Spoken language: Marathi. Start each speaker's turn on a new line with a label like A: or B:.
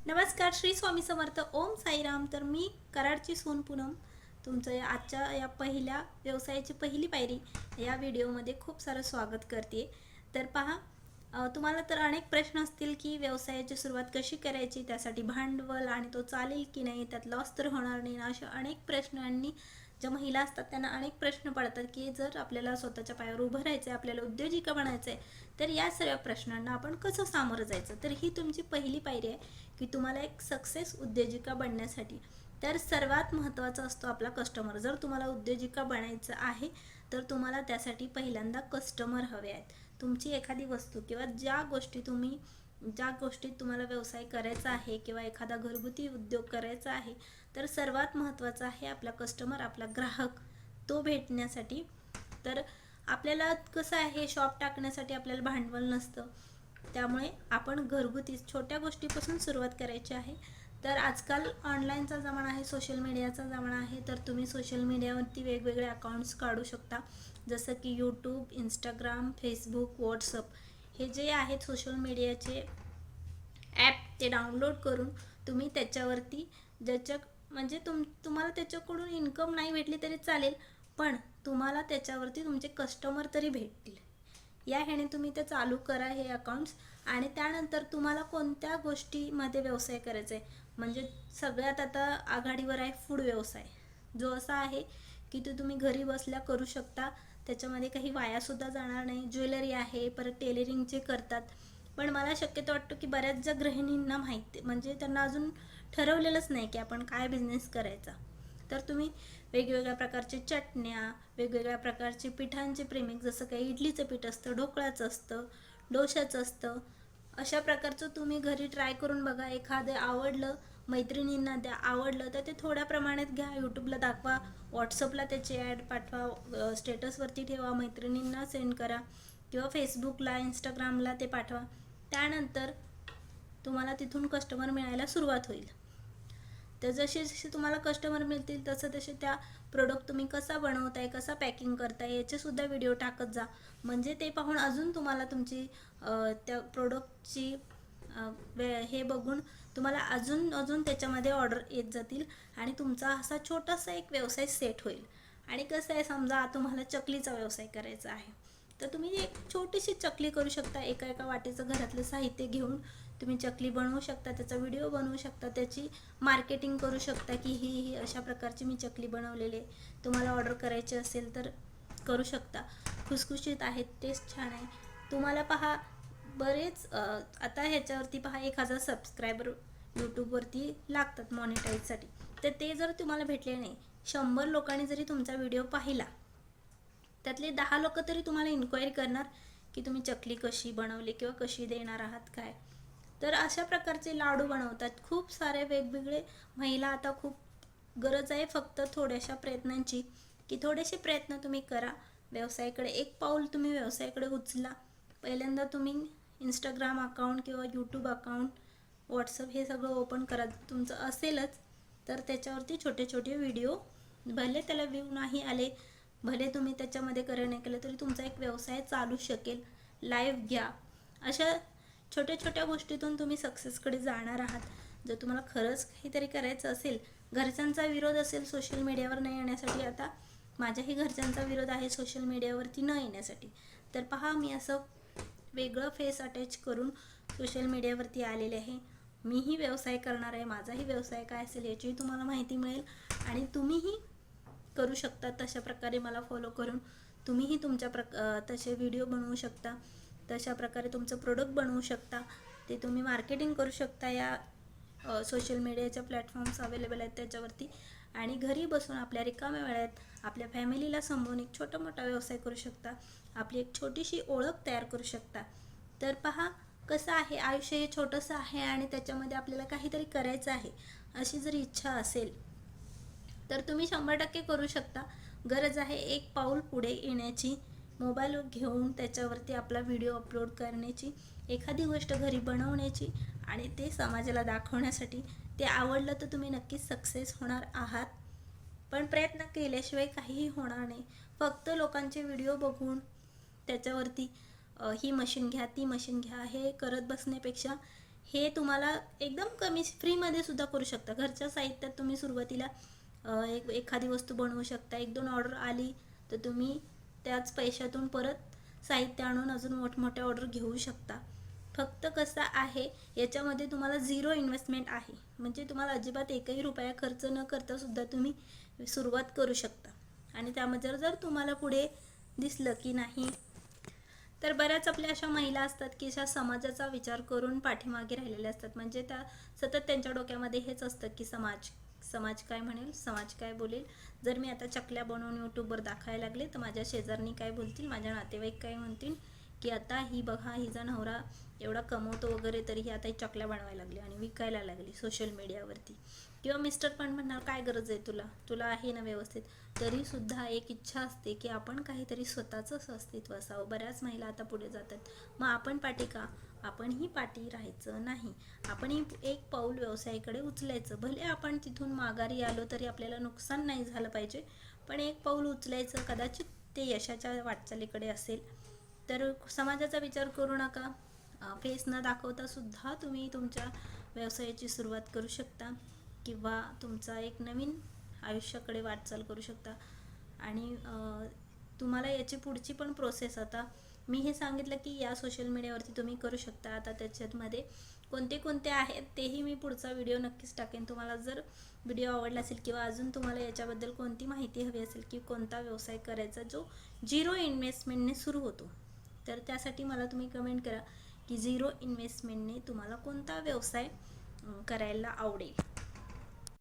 A: नमस्कार, श्री स्वामी समर्थ, ओम साईराम. तर मी कराडची सोन पूनम तुमचं आजच्या या पहिल्या व्यवसायाची पहिली पायरी या व्हिडिओमध्ये खूप सारं स्वागत करते. तर पहा, तुम्हाला तर अनेक प्रश्न असतील की व्यवसायाची सुरुवात कशी करायची, त्यासाठी भांडवल आणि तो चालेल की नाही, त्यात लॉस तर होणार नाही ना, असे अनेक प्रश्नांनी ज्या महिला असतात त्यांना अनेक प्रश्न पडतात की जर आपल्याला स्वतःच्या पायावर उभं राहायचं आहे, आपल्याला उद्योजिका बनायचं आहे, तर या सर्व प्रश्नांना आपण कसं सामोरं जायचं. तर ही तुमची पहिली पायरी आहे की तुम्हाला एक सक्सेस उद्योजिका बनण्यासाठी. तर सर्वात महत्त्वाचा असतो आपला कस्टमर. जर तुम्हाला उद्योजिका बनायचं आहे तर तुम्हाला त्यासाठी पहिल्यांदा कस्टमर हवे आहेत. तुमची एखादी वस्तू किंवा ज्या गोष्टीत तुम्हाला व्यवसाय करायचा आहे किंवा एखादा घरगुती उद्योग करायचा आहे, तर सर्वात महत्त्वाचा आहे आपला कस्टमर, आपला ग्राहक, तो भेटण्यासाठी. तर आपल्याला कसं आहे, शॉप टाकण्यासाठी आपल्याला भांडवल नसतं, त्यामुळे आपण घरगुती छोट्या गोष्टीपासून सुरुवात करायची आहे. तर आजकाल ऑनलाईनचा जमाना आहे, सोशल मीडियाचा जमाना आहे. तर तुम्ही सोशल मीडियावरती वेगवेगळे अकाउंट्स काढू शकता, जसं की यूट्यूब, इंस्टाग्राम, फेसबुक, व्हॉट्सअप हे जे आहेत सोशल मीडियाचे ॲप, ते डाउनलोड करून तुम्ही त्याच्यावरती म्हणजे तुम्हाला त्याच्याकडून इन्कम नाही भेटली तरी चालेल, पण तुम्हाला त्याच्यावरती तुमचे कस्टमर तरी भेटतील. या ह्याने तुम्ही ते चालू करा हे अकाउंट्स. आणि त्यानंतर तुम्हाला कोणत्या गोष्टीमध्ये व्यवसाय करायचा आहे, म्हणजे सगळ्यात आता आघाडीवर आहे फूड व्यवसाय, जो असा आहे की तो तुम्ही घरी बसल्या करू शकता. त्याच्यामध्ये काही वायासुद्धा जाणार नाही. ज्वेलरी आहे, परत टेलरिंगचे करतात. पण मला शक्यतो वाटतो की बऱ्याच ज्या गृहिणींना माहिती, म्हणजे त्यांना अजून ठरवलेलंच नाही की आपण काय बिझनेस करायचा. तर तुम्ही वेगवेगळ्या प्रकारचे चटण्या, वेगवेगळ्या प्रकारचे पिठांचे प्रेमिक, जसं काही इडलीचं पीठ असतं, ढोकळ्याचं असतं, डोशाचं असतं, अशा प्रकारचं तुम्ही घरी ट्राय करून बघा. एखादं आवडलं, मैत्रिणींना द्या, आवडलं तर ते थोड्या प्रमाणात घ्या, यूट्यूबला दाखवा, व्हॉट्सअपला त्याची ॲड पाठवा, स्टेटसवरती ठेवा, मैत्रिणींना सेंड करा किंवा फेसबुकला, इंस्टाग्रामला ते पाठवा. त्यानंतर तुम्हाला तिथून कस्टमर मिळायला सुरुवात होईल. तर जसे जसे तुम्हाला कस्टमर मिळतील तसं तसे त्या प्रोडक्ट तुम्ही कसा बनवताय, कसा पॅकिंग करताय, याचेसुद्धा व्हिडिओ टाकत जा. म्हणजे ते पाहून अजून तुम्हाला तुमची त्या प्रोडक्टची हे बघून तुम्हाला अजून अजून त्याच्यामध्ये ऑर्डर येत जातील आणि तुमचा असा छोटासा एक व्यवसाय सेट होईल. आणि कसं आहे, समजा तुम्हाला चकलीचा व्यवसाय करायचा आहे, तर तुम्ही एक छोटीशी चकली करू शकता. एका एका वाटीचं घरातलं साहित्य घेऊन तुम्ही चकली बनवू शकता, त्याचा व्हिडिओ बनवू शकता, त्याची मार्केटिंग करू शकता की ही अशा प्रकारची मी चकली बनवलेली आहे, तुम्हाला ऑर्डर करायची असेल तर करू शकता. खुसखुशीत आहेत, टेस्ट छान आहे. तुम्हाला पहा बरेच आता ह्याच्यावरती पहा 1000 सबस्क्रायबर यूट्यूबवरती लागतात मॉनिटाईजसाठी. तर ते जर तुम्हाला भेटले नाही, 100 लोकांनी जरी तुमचा व्हिडिओ पाहिला, त्यातले 10 लोक तरी तुम्हाला इन्क्वायरी करणार की तुम्ही चकली कशी बनवली किंवा कशी देणार आहात काय. तर अशा प्रकारचे लाडू बनवतात खूप सारे वेगवेगळे महिला. आता खूप गरज आहे फक्त थोड्याशा प्रयत्नांची, की थोडेसे प्रयत्न तुम्ही करा व्यवसायाकडे. एक पाऊल तुम्ही व्यवसायाकडे उचला. पहिल्यांदा तुम्ही इंस्टाग्राम अकाउंट किंवा यूट्यूब अकाउंट, व्हॉट्सअप हे सगळं ओपन करा. तुमचं असेलच तर त्याच्यावरती छोटे छोटे व्हिडिओ, भले त्याला व्ह्यू नाही आले, भले तुम्ही त्याच्यामध्ये करणं नाही केलं, तरी तुमचा एक व्यवसाय चालू शकेल. लाईव्ह घ्या. अशा छोट्या छोट्या गोष्टीतून तुम्ही सक्सेसकडे जाणार आहात. जर तुम्हाला खरंच काहीतरी करायचं असेल, घरच्यांचा विरोध असेल सोशल मीडियावर न येण्यासाठी, आता माझ्याही घरच्यांचा विरोध आहे सोशल मीडियावरती न येण्यासाठी, तर पहा मी असं वेगळं फेस अटॅच करून सोशल मीडियावरती आलेले आहे. मीही व्यवसाय करणार आहे, माझाही व्यवसाय काय असेल याची तुम्हाला माहिती मिळेल आणि तुम्हीही करू शकता. तशा प्रकारे मला फॉलो करून तुम्हीही तसे व्हिडिओ बनवू शकता, तशा प्रकारे तुमचं प्रोडक्ट बनवू शकता. ते तुम्ही मार्केटिंग करू शकता. या सोशल मीडियाच्या प्लॅटफॉर्म्स अवेलेबल आहेत त्याच्यावरती, आणि घरी बसून आपल्या रिकाम्या वेळात आपल्या फॅमिलीला सांभाळून एक छोटा मोठा व्यवसाय करू शकता. आपली एक छोटीशी ओळख तयार करू शकता. तर पहा कसं आहे, आयुष्य हे छोटंसं आहे आणि त्याच्यामध्ये आपल्याला काहीतरी करायचं आहे अशी जर इच्छा असेल तर तुम्ही 100% करू शकता. गरज आहे एक पाऊल पुढे येण्याची, मोबाईल घेऊन त्याच्यावरती आपला व्हिडिओ अपलोड करण्याची, एखादी गोष्ट घरी बनवण्याची आणि ते समाजाला दाखवण्यासाठी. ते आवडलं तर तुम्ही नक्कीच सक्सेस होणार आहात. पण प्रयत्न केल्याशिवाय काहीही होणार नाही. फक्त लोकांचे व्हिडिओ बघून त्याच्यावरती ही मशीन घ्या, ती मशीन घ्या हे करत बसण्यापेक्षा हे तुम्हाला एकदम कमी फ्रीमध्ये सुद्धा करू शकता. घरच्या साहित्यात तुम्ही सुरुवातीला एखादी वस्तू बनवू शकता. 1-2 ऑर्डर आली तर तुम्ही त्याच पैशातून परत साहित्य आणून अजून मोठमोठ्या ऑर्डर घेऊ शकता. फक्त कसं आहे, याच्यामध्ये तुम्हाला 0 इन्व्हेस्टमेंट आहे. म्हणजे तुम्हाला अजिबात एकही रुपया खर्च न करता सुद्धा तुम्ही सुरुवात करू शकता. आणि त्यामध्ये जर तुम्हाला पुढे दिसलं की नाही, तर बऱ्याच आपल्या अशा महिला असतात की अशा समाजाचा विचार करून पाठीमागे राहिलेल्या असतात. म्हणजे त्या सतत त्यांच्या डोक्यामध्ये हेच असतं की समाज काय म्हणेल, समाज काय बोलेल. जर मी आता चकल्या बनवून यूट्यूबवर दाखवायला लागले तर माझ्या शेजारनी काय बोलतील, माझ्या नातेवाईक काय म्हणतील की आता ही बघा, हिचा नवरा एवढा कमवतो वगैरे, तरी ही आता ही चकल्या बनवायला लागली आणि विकायला लागली सोशल मीडियावरती. किंवा मिस्टर पण म्हणणार काय गरज आहे तुला आहे ना व्यवस्थित. तरीसुद्धा एक इच्छा असते की आपण काहीतरी स्वतःचंच अस्तित्व असावं. बऱ्याच महिला आता पुढे जातात. मग आपण पाठी का? आपणही पाठी राहायचं नाही. आपणही एक पाऊल व्यवसायाकडे उचलायचं. भले आपण तिथून माघारी आलो तरी आपल्याला नुकसान नाही झालं पाहिजे, पण एक पाऊल उचलायचं. कदाचित ते यशाच्या वाटचालीकडे असेल. तर समाजाचा विचार करू नका. फेस न दाखवता सुद्धा तुम्ही तुमच्या व्यवसायाची सुरुवात करू शकता किंवा तुमचा एक नवीन आयुष्याकडे वाटचाल करू शकता. आणि तुम्हाला याची पुढची पण प्रोसेस, आता मी हे सांगितलं की या सोशल मीडियावरती तुम्ही करू शकता. आता त्याच्यामध्ये कोणते कोणते आहेत तेही मी पुढचा व्हिडिओ नक्कीच टाकेन. तुम्हाला जर व्हिडिओ आवडला असेल किंवा अजून तुम्हाला याच्याबद्दल कोणती माहिती हवी असेल की कोणता व्यवसाय करायचा जो 0 इन्व्हेस्टमेंटने सुरू होतो, तर त्यासाठी मला तुम्ही कमेंट करा की 0 इन्व्हेस्टमेंटने तुम्हाला कोणता व्यवसाय करायला आवडेल.